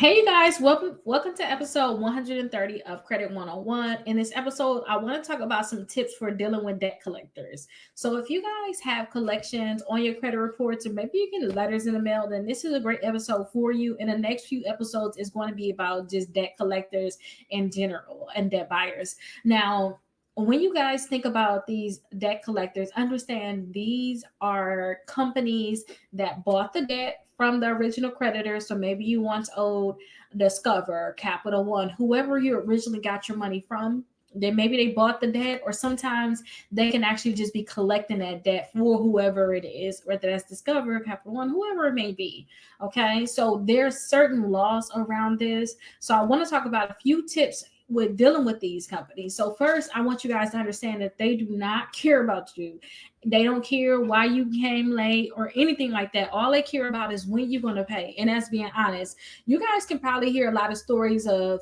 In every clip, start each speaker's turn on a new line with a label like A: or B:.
A: Hey you guys, welcome to episode 130 of Credit 101. In this episode, I want to talk about some tips for dealing with debt collectors. So if you guys have collections on your credit reports or maybe you get letters in the mail, then this is a great episode for you. In the next few episodes is going to be about just debt collectors in general and debt buyers. Now, when you guys think about these debt collectors, understand these are companies that bought the debt from the original creditor. So maybe you once owed Discover, Capital One, whoever you originally got your money from. Then maybe they bought the debt, or sometimes they can actually just be collecting that debt for whoever it is, whether that's Discover, Capital One, whoever it may be. Okay, so there's certain laws around this. So I want to talk about a few tips with dealing with these companies. So first, I want you guys to understand that they do not care about you. They don't care why you came late or anything like that. All they care about is when you're going to pay. And that's being honest. You guys can probably hear a lot of stories of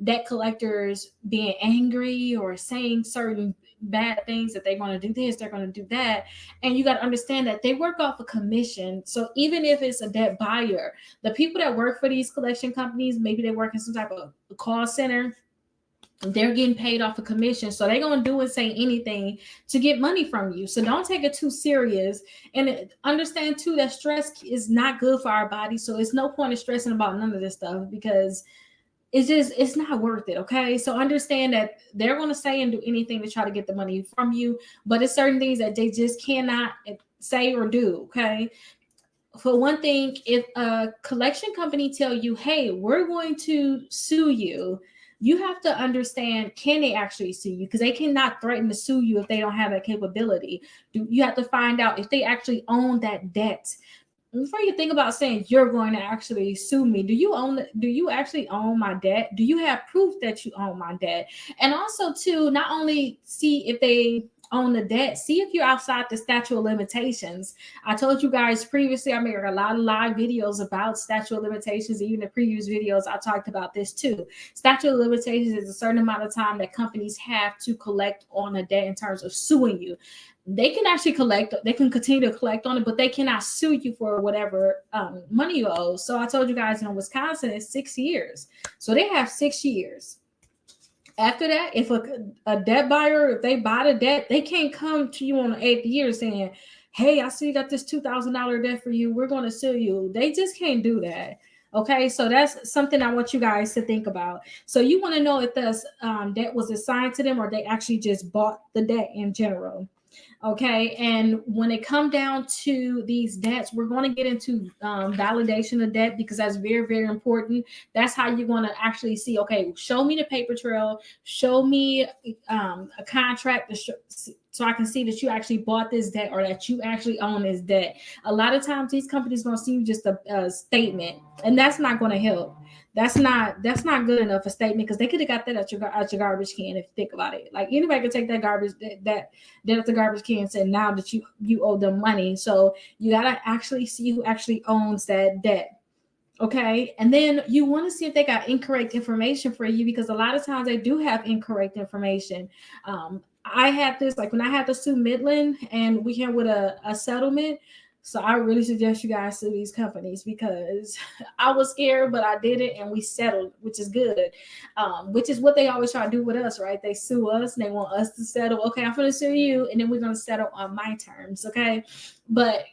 A: debt collectors being angry or saying certain bad things, that they're going to do this, they're going to do that. And you got to understand that they work off a commission. So even if it's a debt buyer, the people that work for these collection companies, maybe they work in some type of call center, they're getting paid off a commission. So they're going to do and say anything to get money from you. So don't take it too serious. And understand too that stress is not good for our body. So it's no point in stressing about none of this stuff, because it's not worth it. Okay, so understand that they're going to say and do anything to try to get the money from you, but it's certain things that they just cannot say or do. Okay, for one thing, if a collection company tell you, hey, we're going to sue you, you have to understand, can they actually sue you? Because they cannot threaten to sue you if they don't have that capability. You have to find out if they actually own that debt. Before you think about saying you're going to actually sue me, do you actually own my debt? Do you have proof that you own my debt? And also to not only see if they own the debt, see if you're outside the statute of limitations. I told you guys previously, I made a lot of live videos about statute of limitations. Even in previous videos, I talked about this too. Statute of limitations is a certain amount of time that companies have to collect on a debt in terms of suing you. They can actually collect, they can continue to collect on it, but they cannot sue you for whatever money you owe. So I told you guys, in Wisconsin, it's 6 years. So they have 6 years. After that, if a debt buyer, if they buy the debt, they can't come to you on the 8th year saying, hey, I see you got this $2,000 debt for you, we're going to sue you. They just can't do that. Okay, so that's something I want you guys to think about. So you want to know if the debt was assigned to them or they actually just bought the debt in general. Okay, and when it come down to these debts, we're going to get into validation of debt, because that's very, very important. That's how you're going to actually see, okay, show me the paper trail, show me a contract so I can see that you actually bought this debt or that you actually own this debt. A lot of times these companies going to see just a statement, and that's not going to help. That's not good enough a statement, because they could have got that at your garbage can. If you think about it, like anybody could take that garbage that at the garbage can and say, now that you owe them money. So you gotta actually see who actually owns that debt. Okay, and then you want to see if they got incorrect information for you, because a lot of times they do have incorrect information. I had this, like when I had to sue Midland and we came with a settlement. So I really suggest you guys sue these companies, because I was scared, but I did it and we settled, which is good. Which is what they always try to do with us, right? They sue us and they want us to settle. Okay, I'm going to sue you, and then we're going to settle on my terms. Okay, but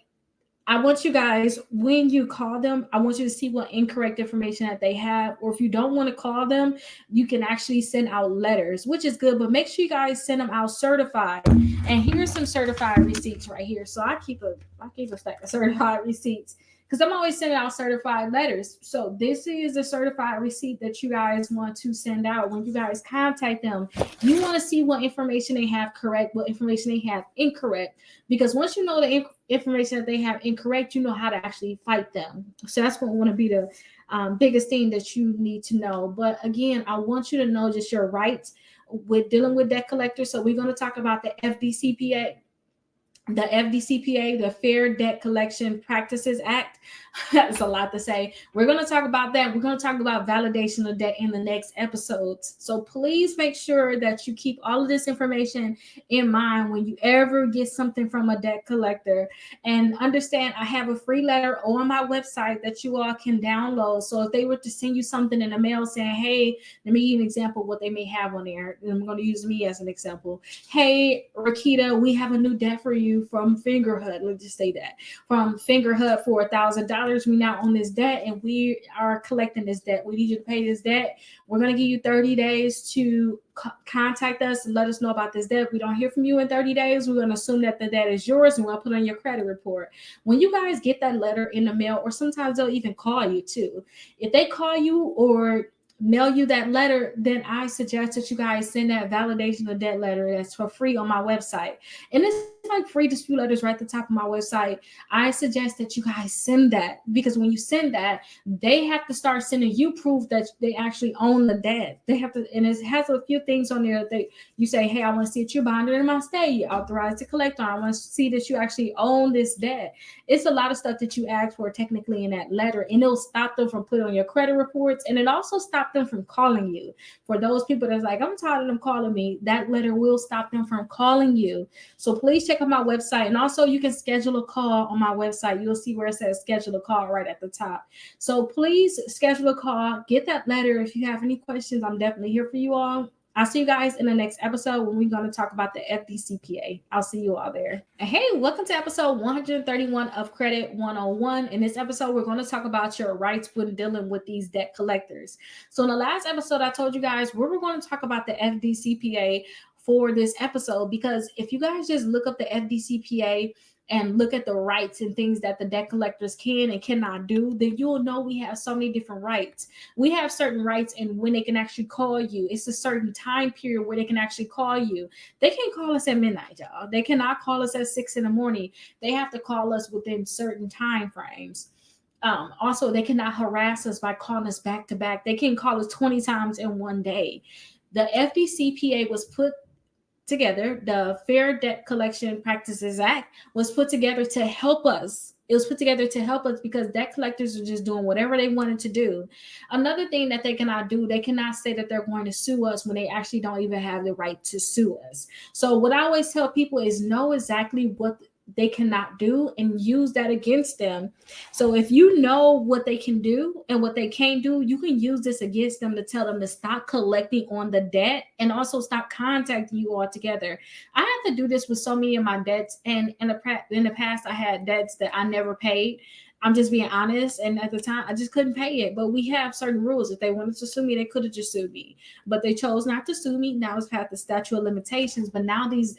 A: I want you guys, when you call them, I want you to see what incorrect information that they have. Or if you don't want to call them, you can actually send out letters, which is good. But make sure you guys send them out certified. And here's some certified receipts right here. So I keep a stack of certified receipts, because I'm always sending out certified letters. So this is a certified receipt that you guys want to send out when you guys contact them. You want to see what information they have correct, what information they have incorrect, because once you know the information that they have incorrect, you know how to actually fight them. So that's what want to be the biggest thing that you need to know. But again, I want you to know just your rights with dealing with debt collectors. So we're going to talk about the FDCPA. the FDCPA, the Fair Debt Collection Practices Act. That's a lot to say. We're going to talk about that. We're going to talk about validation of debt in the next episodes. So please make sure that you keep all of this information in mind when you ever get something from a debt collector. And understand, I have a free letter on my website that you all can download. So if they were to send you something in the mail saying, hey, let me give you an example of what they may have on there. And I'm going to use me as an example. Hey, Rickita, we have a new debt for you from Fingerhut. Let's just say that. From Fingerhut for $1,000. We now own this debt and we are collecting this debt. We need you to pay this debt. We're going to give you 30 days to contact us and let us know about this debt. If we don't hear from you in 30 days, we're going to assume that the debt is yours and we'll put on your credit report. When you guys get that letter in the mail, or sometimes they'll even call you too. If they call you or mail you that letter, then I suggest that you guys send that validation of debt letter that's for free on my website. And it's like free dispute letters right at the top of my website. I suggest that you guys send that, because when you send that, they have to start sending you proof that they actually own the debt. They have to, and it has a few things on there that you say, hey, I want to see that you're bonded in my state, you're authorized to collect on, I want to see that you actually own this debt. It's a lot of stuff that you ask for technically in that letter, and it'll stop them from putting on your credit reports, and it also stops them from calling you. For those people that's like, I'm tired of them calling me, that letter will stop them from calling you. So please check out my website. And also you can schedule a call on my website. You'll see where it says schedule a call right at the top. So please schedule a call, get that letter. If you have any questions, I'm definitely here for you all. I'll see you guys in the next episode when we're going to talk about the FDCPA. I'll see you all there. Hey, welcome to episode 131 of Credit 101. In this episode, we're going to talk about your rights when dealing with these debt collectors. So in the last episode, I told you guys we were going to talk about the FDCPA for this episode, because if you guys just look up the FDCPA and look at the rights and things that the debt collectors can and cannot do, then you'll know we have so many different rights. We have certain rights and when they can actually call you. It's a certain time period where they can actually call you. They can't call us at midnight, y'all. They cannot call us at 6 a.m. They have to call us within certain time frames. Also, they cannot harass us by calling us back to back. They can call us 20 times in one day. The FDCPA was put together, the Fair Debt Collection Practices Act was put together to help us. It was put together to help us because debt collectors are just doing whatever they wanted to do. Another thing that they cannot do, they cannot say that they're going to sue us when they actually don't even have the right to sue us. So what I always tell people is know exactly what they cannot do and use that against them. So if you know what they can do and what they can't do, you can use this against them to tell them to stop collecting on the debt and also stop contacting you altogether. I had to do this with so many of my debts, and in the past I had debts that I never paid. I'm just being honest. And at the time, I just couldn't pay it. But we have certain rules. If they wanted to sue me, they could have just sued me. But they chose not to sue me. Now it's past the statute of limitations. But now these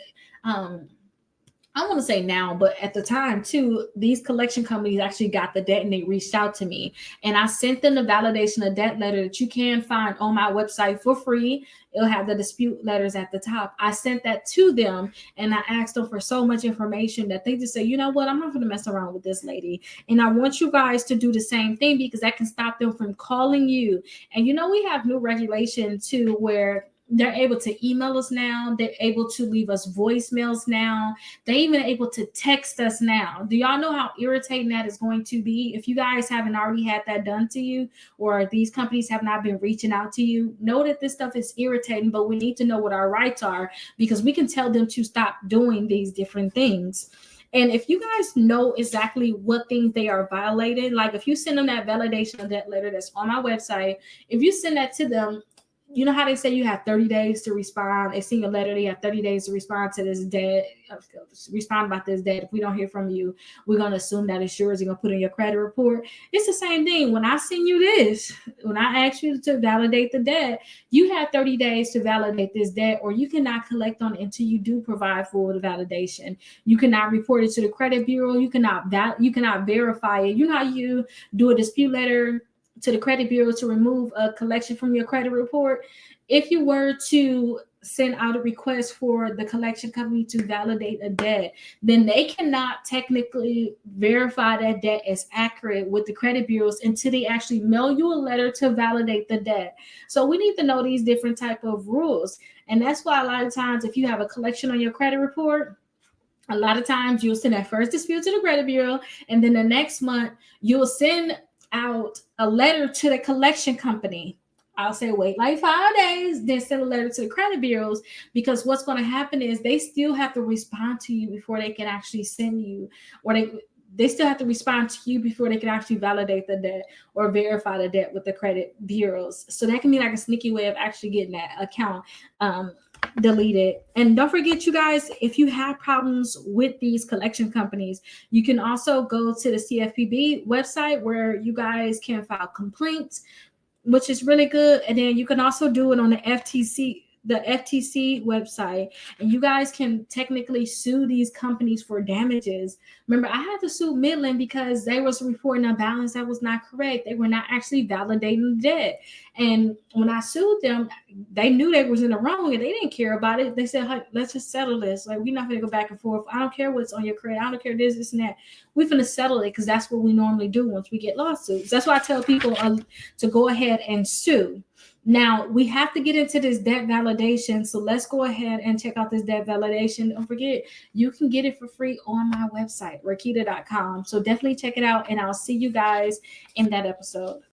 A: I want to say now, but at the time too, these collection companies actually got the debt and they reached out to me. And I sent them the validation of debt letter that you can find on my website for free. It'll have the dispute letters at the top. I sent that to them and I asked them for so much information that they just say, you know what, I'm not going to mess around with this lady. And I want you guys to do the same thing because that can stop them from calling you. And we have new regulation too where they're able to email us now. They're able to leave us voicemails now. They're even able to text us now. Do y'all know how irritating that is going to be? If you guys haven't already had that done to you, or these companies have not been reaching out to you, know that this stuff is irritating, but we need to know what our rights are because we can tell them to stop doing these different things. And if you guys know exactly what things they are violating, like if you send them that validation of that letter that's on my website, if you send that to them, you know how they say you have 30 days to respond? They send a letter, they have 30 days to respond to this debt, respond about this debt. If we don't hear from you, we're going to assume that it's yours. You're going to put in your credit report. It's the same thing. When I send you this, when I ask you to validate the debt, you have 30 days to validate this debt, or you cannot collect on it until you do provide for the validation. You cannot report it to the credit bureau. You cannot verify it. You know how you do a dispute letter to the credit bureau to remove a collection from your credit report? If you were to send out a request for the collection company to validate a debt, then they cannot technically verify that debt as accurate with the credit bureaus until they actually mail you a letter to validate the debt. So we need to know these different type of rules. And that's why a lot of times if you have a collection on your credit report, A lot of times you'll send that first dispute to the credit bureau, and then the next month you'll send out a letter to the collection company. I'll say wait like 5 days, then send a letter to the credit bureaus, because what's going to happen is they still have to respond to you before they can actually send you, or they still have to respond to you before they can actually validate the debt or verify the debt with the credit bureaus. So that can be like a sneaky way of actually getting that account deleted. And don't forget, you guys, if you have problems with these collection companies, you can also go to the CFPB website where you guys can file complaints, which is really good. And then you can also do it on the FTC website, and you guys can technically sue these companies for damages. Remember, I had to sue Midland because they was reporting a balance that was not correct. They were not actually validating the debt. And when I sued them, they knew they was in the wrong and they didn't care about it. They said, hey, let's just settle this. Like, we're not going to go back and forth. I don't care what's on your credit. I don't care this, and that. We're going to settle it because that's what we normally do once we get lawsuits. That's why I tell people to go ahead and sue. Now, we have to get into this debt validation. So let's go ahead and check out this debt validation. Don't forget, you can get it for free on my website, Rickita.com. So definitely check it out, and I'll see you guys in that episode.